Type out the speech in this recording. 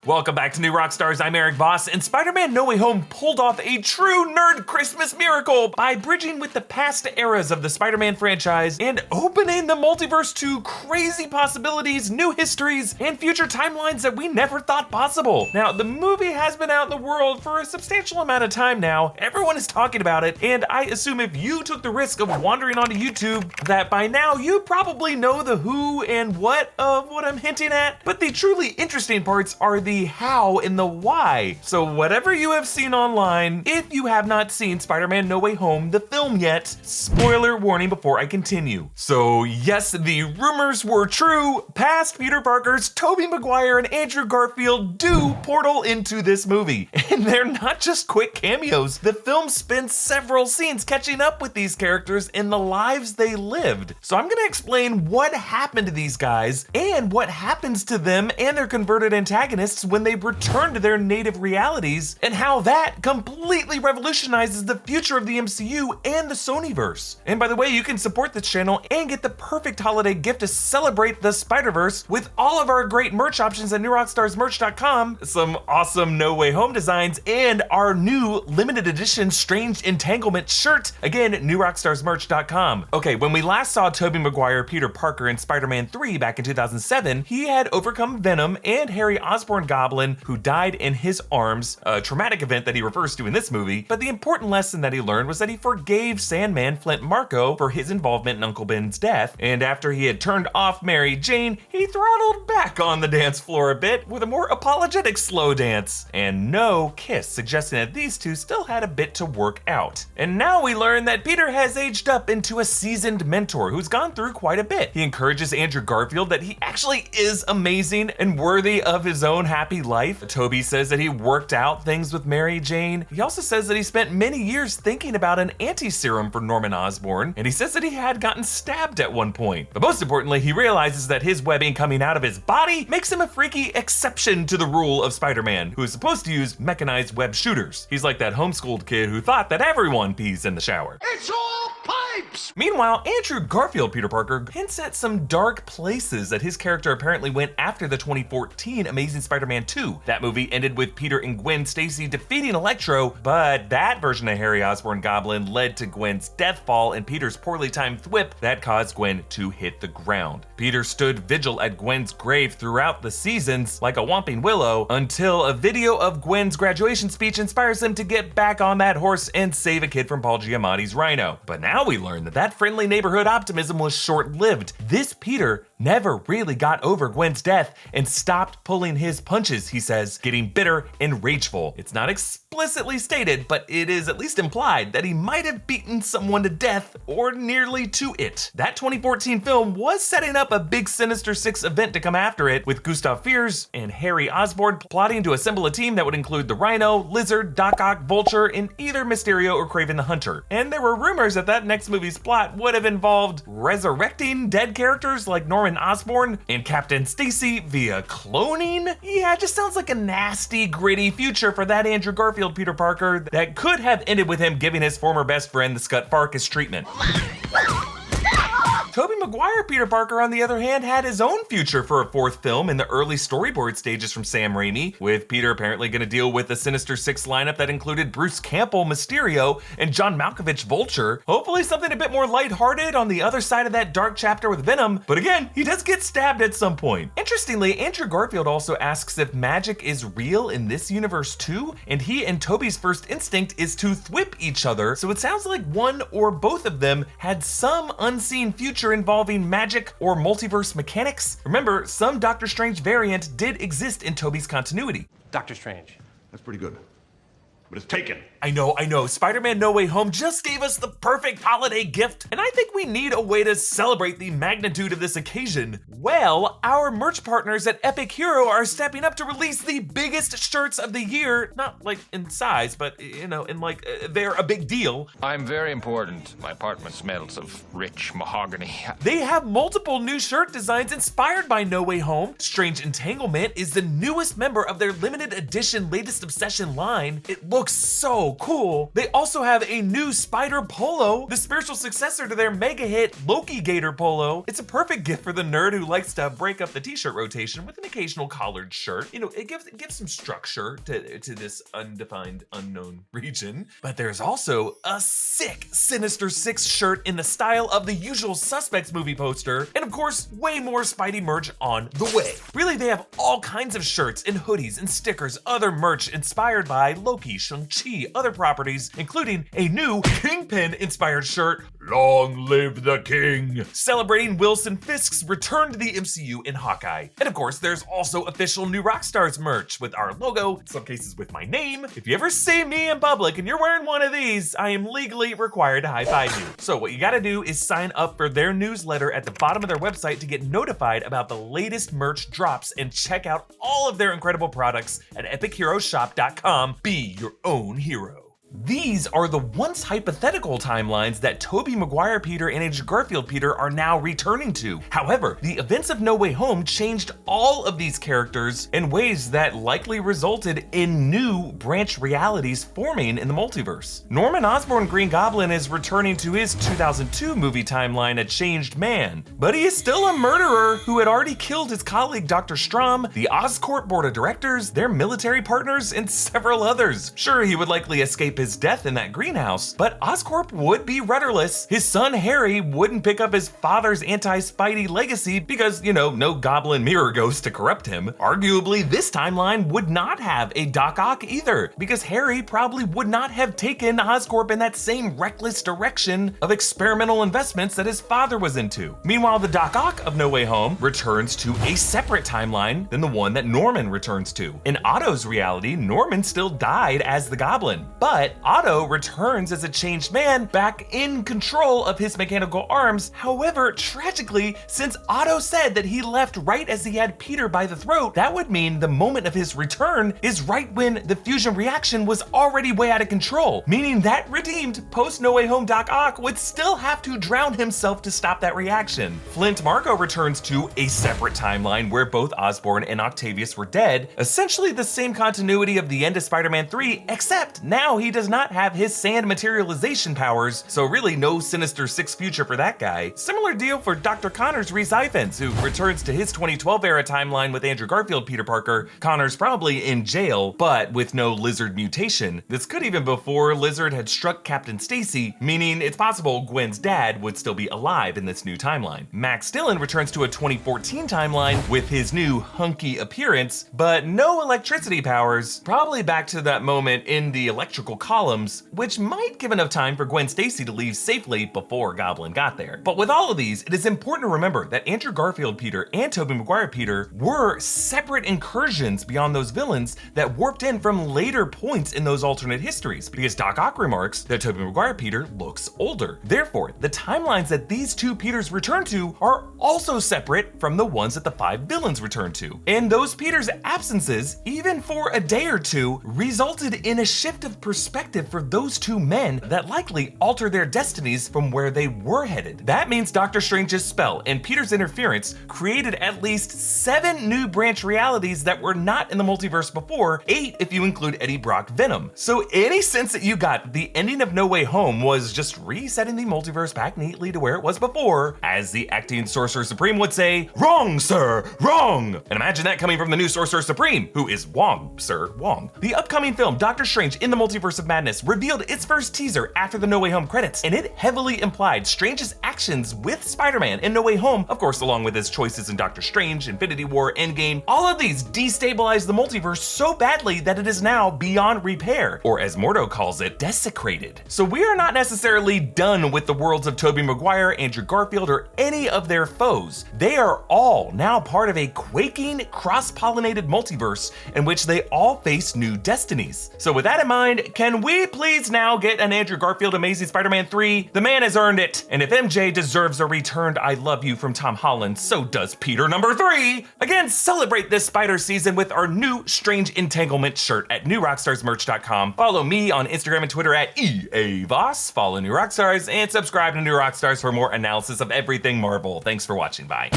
Welcome back to New Rockstars. I'm Erik Voss, and Spider-Man No Way Home pulled off a true nerd Christmas miracle by bridging with the past eras of the Spider-Man franchise and opening the multiverse to crazy possibilities, new histories, and future timelines that we never thought possible. Now, the movie has been out in the world for a substantial amount of time now. Everyone is talking about it, and I assume if you took the risk of wandering onto YouTube, that by now you probably know the who and what of what I'm hinting at. But the truly interesting parts are the how and the why. So whatever you have seen online, if you have not seen Spider-Man No Way Home, the film yet, spoiler warning before I continue. So yes, the rumors were true. Past Peter Parkers, Tobey Maguire and Andrew Garfield do portal into this movie. And they're not just quick cameos. The film spends several scenes catching up with these characters in the lives they lived. So I'm gonna explain what happened to these guys and what happens to them and their converted antagonists when they return to their native realities, and how that completely revolutionizes the future of the MCU and the Sonyverse. And by the way, you can support this channel and get the perfect holiday gift to celebrate the Spider-Verse with all of our great merch options at newrockstarsmerch.com, some awesome No Way Home designs, and our new limited edition Strange Entanglement shirt, again, newrockstarsmerch.com. Okay, when we last saw Tobey Maguire Peter Parker in Spider-Man 3 back in 2007, he had overcome Venom and Harry Osborn Goblin, who died in his arms, a traumatic event that he refers to in this movie. But the important lesson that he learned was that he forgave Sandman Flint Marko for his involvement in Uncle Ben's death, and after he had turned off Mary Jane, he throttled back on the dance floor a bit with a more apologetic slow dance, and no kiss, suggesting that these two still had a bit to work out. And now we learn that Peter has aged up into a seasoned mentor who's gone through quite a bit. He encourages Andrew Garfield that he actually is amazing and worthy of his own happy life. Tobey says that he worked out things with Mary Jane. He also says that he spent many years thinking about an anti-serum for Norman Osborn, and he says that he had gotten stabbed at one point. But most importantly, he realizes that his webbing coming out of his body makes him a freaky exception to the rule of Spider-Man, who is supposed to use mechanized web shooters. He's like that homeschooled kid who thought that everyone pees in the shower. It's all pipes! Meanwhile, Andrew Garfield Peter Parker hints at some dark places that his character apparently went after the 2014 Amazing Spider-Man 2. That movie ended with Peter and Gwen Stacy defeating Electro, but that version of Harry Osborn Goblin led to Gwen's deathfall and Peter's poorly timed thwip that caused Gwen to hit the ground. Peter stood vigil at Gwen's grave throughout the seasons like a whomping willow until a video of Gwen's graduation speech inspires him to get back on that horse and save a kid from Paul Giamatti's Rhino. But now we learn that that friendly neighborhood optimism was short-lived. This Peter never really got over Gwen's death and stopped pulling his punches, he says, getting bitter and rageful. It's not explicitly stated, but it is at least implied that he might have beaten someone to death or nearly to it. That 2014 film was setting up a big Sinister Six event to come after it, with Gustav Fiers and Harry Osborn plotting to assemble a team that would include the Rhino, Lizard, Doc Ock, Vulture, and either Mysterio or Kraven the Hunter. And there were rumors that that next movie's plot would have involved resurrecting dead characters like Norman Osborn and Captain Stacy via cloning. Yeah, it just sounds like a nasty, gritty future for that Andrew Garfield Peter Parker that could have ended with him giving his former best friend the Scott Farkas treatment. Tobey Maguire Peter Parker, on the other hand, had his own future for a fourth film in the early storyboard stages from Sam Raimi, with Peter apparently going to deal with the Sinister Six lineup that included Bruce Campbell Mysterio and John Malkovich Vulture. Hopefully something a bit more lighthearted on the other side of that dark chapter with Venom, but again, he does get stabbed at some point. Interestingly, Andrew Garfield also asks if magic is real in this universe too, and he and Tobey's first instinct is to thwip each other, so it sounds like one or both of them had some unseen future involving magic or multiverse mechanics. Remember, some Doctor Strange variant did exist in Tobey's continuity. Doctor Strange. That's pretty good. But it's taken. I know. Spider-Man No Way Home just gave us the perfect holiday gift, and I think we need a way to celebrate the magnitude of this occasion. Well, our merch partners at Epic Hero are stepping up to release the biggest shirts of the year, not like in size, but they're a big deal. I'm very important. My apartment smells of rich mahogany. They have multiple new shirt designs inspired by No Way Home. Strange Entanglement is the newest member of their limited edition Latest Obsession line. It looks looks so cool. They also have a new Spider Polo, the spiritual successor to their mega hit Loki Gator Polo. It's a perfect gift for the nerd who likes to break up the t-shirt rotation with an occasional collared shirt. You know, it gives some structure to this undefined, unknown region. But there's also a sick Sinister Six shirt in the style of the Usual Suspects movie poster, and of course, way more Spidey merch on the way. Really, they have all kinds of shirts and hoodies and stickers, other merch inspired by Loki, Shang-Chi, other properties, including a new Kingpin-inspired shirt, Long Live the King, celebrating Wilson Fisk's return to the MCU in Hawkeye. And of course, there's also official new Rockstars merch with our logo, in some cases with my name. If you ever see me in public and you're wearing one of these, I am legally required to high-five you. So what you gotta do is sign up for their newsletter at the bottom of their website to get notified about the latest merch drops and check out all of their incredible products at epicheroshop.com. Be your own hero. These are the once hypothetical timelines that Tobey Maguire Peter and Andrew Garfield Peter are now returning to. However, the events of No Way Home changed all of these characters in ways that likely resulted in new branch realities forming in the multiverse. Norman Osborn Green Goblin is returning to his 2002 movie timeline a changed man, but he is still a murderer who had already killed his colleague Dr. Strom, the Oscorp board of directors, their military partners, and several others. Sure, he would likely escape his death in that greenhouse, but Oscorp would be rudderless. His son Harry wouldn't pick up his father's anti-Spidey legacy because, you know, no goblin mirror ghost to corrupt him. Arguably, this timeline would not have a Doc Ock either, because Harry probably would not have taken Oscorp in that same reckless direction of experimental investments that his father was into. Meanwhile, the Doc Ock of No Way Home returns to a separate timeline than the one that Norman returns to. In Otto's reality, Norman still died as the Goblin, but Otto returns as a changed man back in control of his mechanical arms. However, tragically, since Otto said that he left right as he had Peter by the throat, that would mean the moment of his return is right when the fusion reaction was already way out of control, meaning that redeemed post No Way Home Doc Ock would still have to drown himself to stop that reaction. Flint Marko returns to a separate timeline where both Osborn and Octavius were dead, essentially the same continuity of the end of Spider-Man 3, except now he does not have his sand materialization powers, so really no Sinister Six future for that guy. Similar deal for Dr. Connors Rhys Ifans, who returns to his 2012 era timeline with Andrew Garfield Peter Parker. Connors probably in jail, but with no lizard mutation. This could even before Lizard had struck Captain Stacy, meaning it's possible Gwen's dad would still be alive in this new timeline. Max Dillon returns to a 2014 timeline with his new hunky appearance, but no electricity powers, probably back to that moment in the electrical columns, which might give enough time for Gwen Stacy to leave safely before Goblin got there. But with all of these, it is important to remember that Andrew Garfield Peter and Tobey Maguire Peter were separate incursions beyond those villains that warped in from later points in those alternate histories, because Doc Ock remarks that Tobey Maguire Peter looks older. Therefore, the timelines that these two Peters return to are also separate from the ones that the five villains return to. And those Peters' absences, even for a day or two, resulted in a shift of perspective for those two men that likely alter their destinies from where they were headed. That means Doctor Strange's spell and Peter's interference created at least 7 new branch realities that were not in the multiverse before, 8 if you include Eddie Brock Venom. So any sense that you got the ending of No Way Home was just resetting the multiverse back neatly to where it was before, as the acting Sorcerer Supreme would say, "Wrong, sir, wrong!" And imagine that coming from the new Sorcerer Supreme, who is Wong, sir, Wong. The upcoming film Doctor Strange in the Multiverse of Madness revealed its first teaser after the No Way Home credits, and it heavily implied Strange's actions with Spider-Man in No Way Home, of course along with his choices in Doctor Strange, Infinity War, Endgame. All of these destabilized the multiverse so badly that it is now beyond repair, or as Mordo calls it, desecrated. So we are not necessarily done with the worlds of Tobey Maguire, Andrew Garfield, or any of their foes. They are all now part of a quaking, cross-pollinated multiverse in which they all face new destinies. So with that in mind, can we please now get an Andrew Garfield Amazing Spider-Man 3? The man has earned it, and if MJ deserves a returned I love you from Tom Holland, so does Peter number 3. Again, celebrate this Spider season with our new Strange Entanglement shirt at newrockstarsmerch.com. Follow me on Instagram and Twitter at EA Voss. Follow New Rockstars and subscribe to New Rockstars for more analysis of everything Marvel. Thanks for watching. Bye.